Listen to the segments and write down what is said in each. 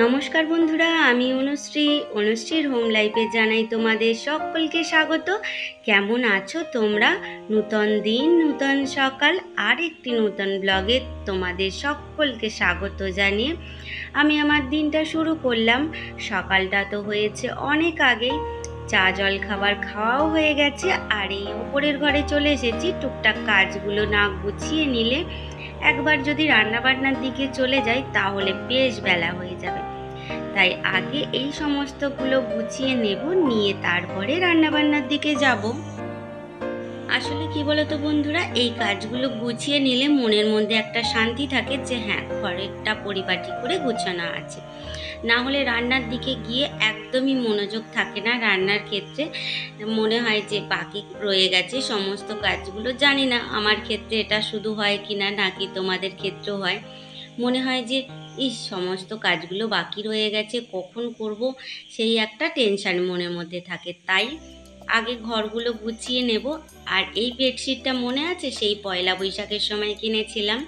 নমস্কার বন্ধুরা, আমি অনুশ্রীর হোম লাইফে জানাই তোমাদের সকলকে স্বাগত। কেমন আছো তোমরা? নূতন দিন, নূতন সকাল, আর একটি নূতন ব্লগে তোমাদের সকলকে স্বাগত জানিয়ে আমি আমার দিনটা শুরু করলাম। সকালটা তো হয়েছে অনেক আগেই, চা জল খাবার খাওয়াও হয়ে গেছে, আর এই ওপরের ঘরে চলে এসেছি টুকটাক কাজগুলো না গুছিয়ে নিলে একবার যদি রান্নাবান্নার দিকে চলে যাই তাহলে বেশ বেলা হয়ে যাবে। তাই আগে এই সমস্তগুলো গুছিয়ে নেব, নিয়ে তারপরে রান্নাবান্নার দিকে যাব। আসলে কি বলতো বন্ধুরা, এই কাজগুলো গুছিয়ে নিলে মনের মধ্যে একটা শান্তি থাকে যে হ্যাঁ, ঘরেরটা পরিপাটি করে গুছানো আছে। না হলে রান্নার দিকে গিয়ে একদমই মনোযোগ থাকে না। রান্নার ক্ষেত্রে মনে হয় যে বাকি রয়ে গেছে সমস্ত কাজগুলো। জানি না আমার ক্ষেত্রে এটা শুধু হয় কিনা, নাকি তোমাদের ক্ষেত্রেও হয়। মনে হয় যে সমস্ত কাজগুলো বাকি রয়ে গেছে, কখন করব, সেই একটা টেনশন মনের মধ্যে থাকে। তাই আগে ঘরগুলো গুছিয়ে নেব। আর এই বেডশিটটা মনে আছে, সেই পয়লা বৈশাখের সময় কিনেছিলাম,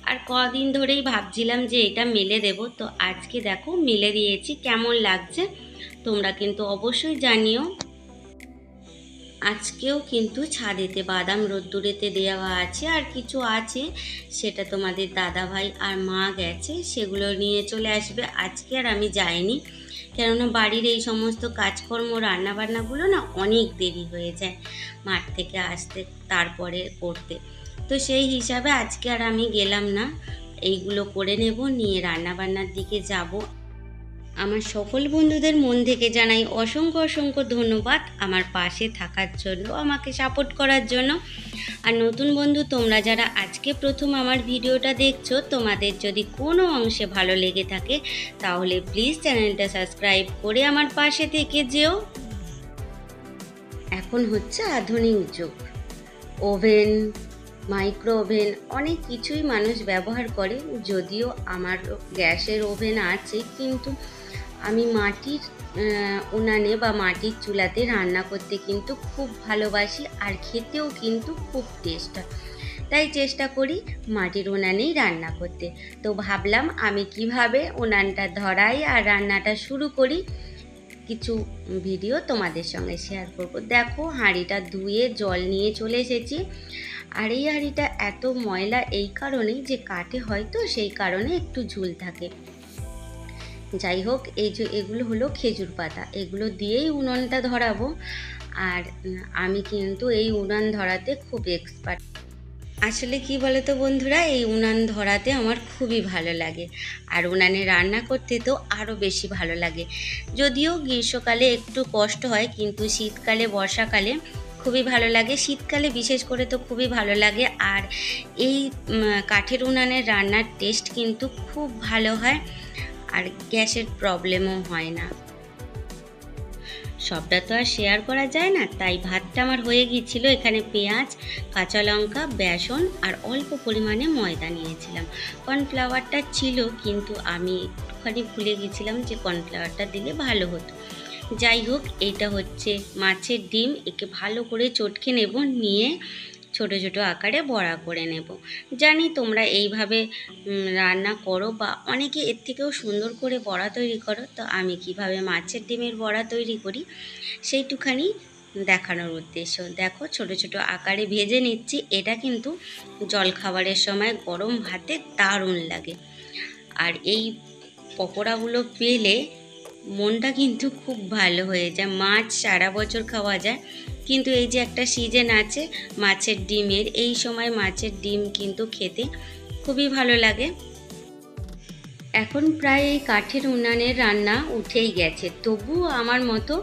আর কদিন ধরেই ভাবছিলাম যে এটা মেলে দেব। তো আজকে দেখো মেলে দিয়েছি। কেমন লাগছে তোমরা কিন্তু অবশ্যই জানিও। আজকেও কিন্তু ছাদেতে বাদাম রোদ্দুরেতে দেওয়া আছে, আর কিছু আছে সেটা তোমাদের দাদাভাই আর মা গেছে, সেগুলো নিয়ে চলে আসবে। আজকে আর আমি যাইনি, কেননা বাড়ির এই সমস্ত কাজকর্ম রান্নাবান্নাগুলো না অনেক দেরি হয়ে যায় মাঠ থেকে আসতে, তারপরে করতে। তো সেই হিসাবে আজকে আর আমি গেলাম না, এইগুলো করে নেব, নিয়ে রান্নাবান্নার দিকে যাব। আমার সকল বন্ধুদের মন থেকে জানাই অসংখ্য অসংখ্য ধন্যবাদ আমার পাশে থাকার জন্য, আমাকে সাপোর্ট করার জন্য। আর নতুন বন্ধু তোমরা যারা আজকে প্রথম আমার ভিডিওটা দেখছো, তোমাদের যদি কোনো অংশে ভালো লেগে থাকে তাহলে প্লিজ চ্যানেলটা সাবস্ক্রাইব করে আমার পাশে থেকে যেও। এখন হচ্ছে আধুনিক যুগ, ওভেন, মাইক্রো ওভেন, অনেক কিছুই মানুষ ব্যবহার করে। যদিও আমার গ্যাসের ওভেন আছে, কিন্তু আমি মাটির উনানে বা মাটির চুলাতে রান্না করতে কিন্তু খুব ভালোবাসি, আর খেতেও কিন্তু খুব টেস্ট হয়। তাই চেষ্টা করি মাটির উনানেই রান্না করতে। তো ভাবলাম আমি কিভাবে উনানটা ধরাই আর রান্নাটা শুরু করি, কিছু ভিডিও তোমাদের সঙ্গে শেয়ার করব। দেখো হাঁড়িটা ধুয়ে জল নিয়ে চলে এসেছি। আর এই হাঁড়িটা এত ময়লা এই কারণেই যে কাঠে হয়তো, সেই কারণে একটু ঝুল থাকে। যাই হোক, এই যে এগুলো হলো খেজুর পাতা, এগুলো দিয়েই উনুনটা ধরাবো। আর আমি কিন্তু এই উনান ধরাতে খুব এক্সপার্ট। আসলে কি বলতো বন্ধুরা, এই উনান ধরাতে আমার খুবই ভালো লাগে, আর উনানে রান্না করতে তো আরও বেশি ভালো লাগে। যদিও গ্রীষ্মকালে একটু কষ্ট হয়, কিন্তু শীতকালে, বর্ষাকালে খুবই ভালো লাগে। শীতকালে বিশেষ করে তো খুবই ভালো লাগে। আর এই কাঠের উনানের রান্নার টেস্ট কিন্তু খুব ভালো হয়, আর গ্যাসের প্রবলেমও হয় না। সবটা তো আর শেয়ার করা যায় না, তাই ভাতটা আমার হয়ে গিয়েছিল। এখানে পেঁয়াজ, কাঁচা লঙ্কা, বেসন আর অল্প পরিমাণে ময়দা নিয়েছিলাম। কর্নফ্লাওয়ারটা ছিল, কিন্তু আমি একটুখানি ভুলে গেছিলাম যে কর্নফ্লাওয়ারটা দিলে ভালো হতো। যাই হোক, এইটা হচ্ছে মাছের ডিম, একে ভালো করে চটকে নেব, নিয়ে ছোট ছোট আকারে বড়া করে নেব। জানি তোমরা এইভাবে রান্না করো, বা অনেকে এর থেকেও সুন্দর করে বড়া তৈরি করো। তো আমি কিভাবে মাছের ডিমের বড়া তৈরি করি সেইটুখানি দেখানোর উদ্দেশ্য। দেখো ছোট ছোট আকারে ভেজে নিচ্ছি। এটা কিন্তু জলখাবারের সময় গরম ভাতে দারুণ লাগে। আর এই পকোড়াগুলো পেলে মনটা কিন্তু খুব ভালো হয়ে যায়। মাছ সারা বছর খাওয়া যায়, কিন্তু এই যে একটা সিজন আছে মাছের ডিমের, এই সময় মাছের ডিম কিন্তু খেতে খুবই ভালো লাগে। এখন প্রায় এই কাঠের উনানের রান্না উঠেই গেছে, তবুও আমার মতো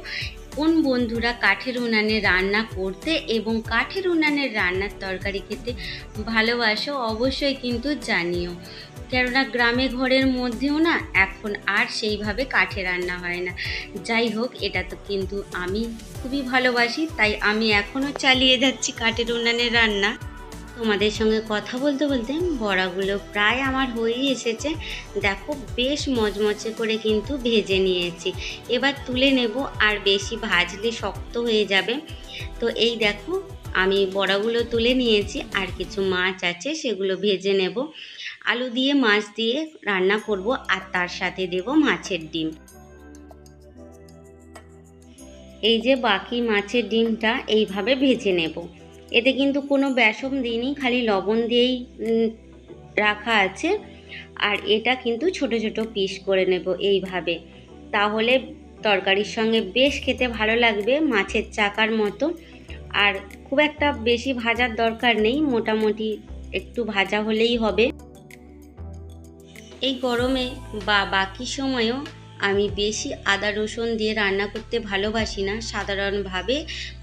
কোন বন্ধুরা কাঠের উনানে রান্না করতে এবং কাঠের উনানের রান্নার তরকারি খেতে ভালোবাসো অবশ্যই কিন্তু জানিও। কেননা গ্রামে ঘরের মধ্যেও না এখন আর সেইভাবে কাঠে রান্না হয় না। যাই হোক, এটা তো কিন্তু আমি খুবই ভালোবাসি, তাই আমি এখনও চালিয়ে যাচ্ছি কাঠের উনানের রান্না। তোমাদের সঙ্গে কথা বলতে বলতে বড়াগুলো প্রায় আমার হয়েই এসেছে। দেখো বেশ মচমচে করে কিন্তু ভেজে নিয়েছি। এবার তুলে নেব, আর বেশি ভাজলে শক্ত হয়ে যাবে। তো এই দেখো আমি বড়াগুলো তুলে নিয়েছি, আর কিছু মাছ আছে সেগুলো ভেজে নেব। আলু দিয়ে মাছ দিয়ে রান্না করব, আর তার সাথে দেব মাছের ডিম। এই যে বাকি মাছের ডিমটা এইভাবে ভেজে নেব। এতে কিন্তু কোনো বেসন দিইনি, খালি লবণ দিয়েই রাখা আছে। আর এটা কিন্তু ছোট ছোট পিস করে নেব এইভাবে, তাহলে তরকারির সঙ্গে বেশ খেতে ভালো লাগবে, মাছের চাকার মতো। আর খুব একটা বেশি ভাজার দরকার নেই, মোটামুটি একটু ভাজা হলেই হবে। এই গরমে বা বাকি সময়েও আমি বেশি আদা রসুন দিয়ে রান্না করতে ভালোবাসি না, সাধারণভাবে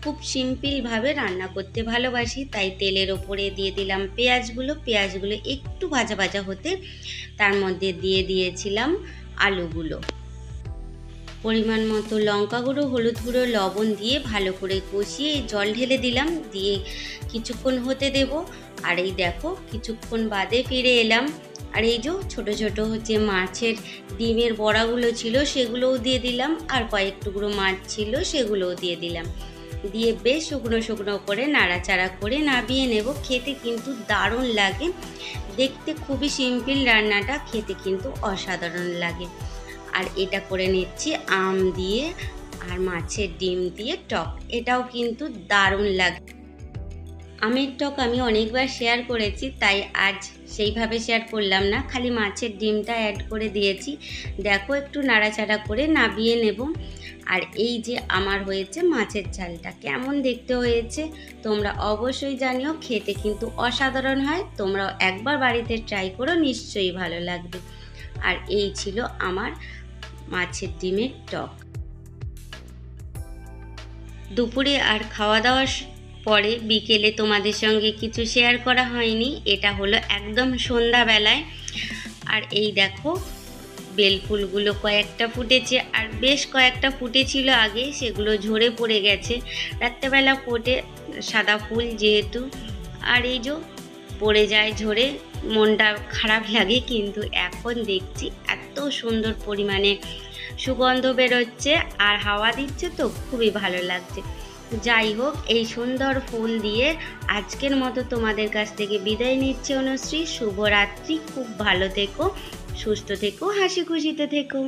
খুব সিম্পলভাবে রান্না করতে ভালোবাসি। তাই তেলের ওপরে দিয়ে দিলাম পেঁয়াজগুলো একটু ভাজা ভাজা হতে তার মধ্যে দিয়ে দিয়েছিলাম আলুগুলো। পরিমাণ মতো লঙ্কা গুঁড়ো, হলুদ গুঁড়ো, লবণ দিয়ে ভালো করে কষিয়ে জল ঢেলে দিলাম, দিয়ে কিছুক্ষণ হতে দেব। আর এই দেখো কিছুক্ষণ বাদে ফিরে এলাম, আর এই যে ছোট ছোট হচ্ছে মাছের ডিমের বড়াগুলো ছিল সেগুলোও দিয়ে দিলাম, আর কয়েক টুকরো মাছ ছিল সেগুলোও দিয়ে দিলাম। দিয়ে বেশ শুকনো শুকনো করে নাড়াচাড়া করে নামিয়ে নেব। খেতে কিন্তু দারুণ লাগে, দেখতে খুবই সিম্পল রান্নাটা, খেতে কিন্তু অসাধারণ লাগে। আর এটা করে নিচ্ছি আম দিয়ে আর মাছের ডিম দিয়ে টক, এটাও কিন্তু দারুণ লাগে। আমের টক আমি অনেকবার শেয়ার করেছি, তাই আজ সেইভাবে শেয়ার করলাম না, খালি মাছের ডিমটা অ্যাড করে দিয়েছি। দেখো একটু নাড়াচাড়া করে নামিয়ে নেব। আর এই যে আমার হয়েছে মাছের ঝালটা, কেমন দেখতে হয়েছে তোমরা অবশ্যই জানিও, খেতে কিন্তু অসাধারণ হয়। তোমরাও একবার বাড়িতে ট্রাই করো, নিশ্চয়ই ভালো লাগবে। আর এই ছিল আমার মাছের ডিমের টক। দুপুরে আর খাওয়া দাওয়ার পরে বিকেলে তোমাদের সঙ্গে কিছু শেয়ার করা হয়নি, এটা হলো একদম সন্ধ্যাবেলায়। আর এই দেখো বেলফুলগুলো কয়েকটা ফুটেছে, আর বেশ কয়েকটা ফুটেছিল আগে, সেগুলো ঝরে পড়ে গেছে। রাত্রেবেলা ফোটে সাদা ফুল যেহেতু, আর এই যে পড়ে যায় ঝরে, মনটা খারাপ লাগে। কিন্তু এখন দেখছি এত সুন্দর পরিমাণে সুগন্ধ বেরোচ্ছে আর হাওয়া দিচ্ছে, তো খুবই ভালো লাগছে। যাই হোক, এই সুন্দর ফুল দিয়ে আজকের মতো তোমাদের কাছ থেকে বিদায় নিচ্ছে অনুশ্রী। শুভরাত্রি, খুব ভালো থেকো, সুস্থ থেকো, হাসি খুশিতে থেকো।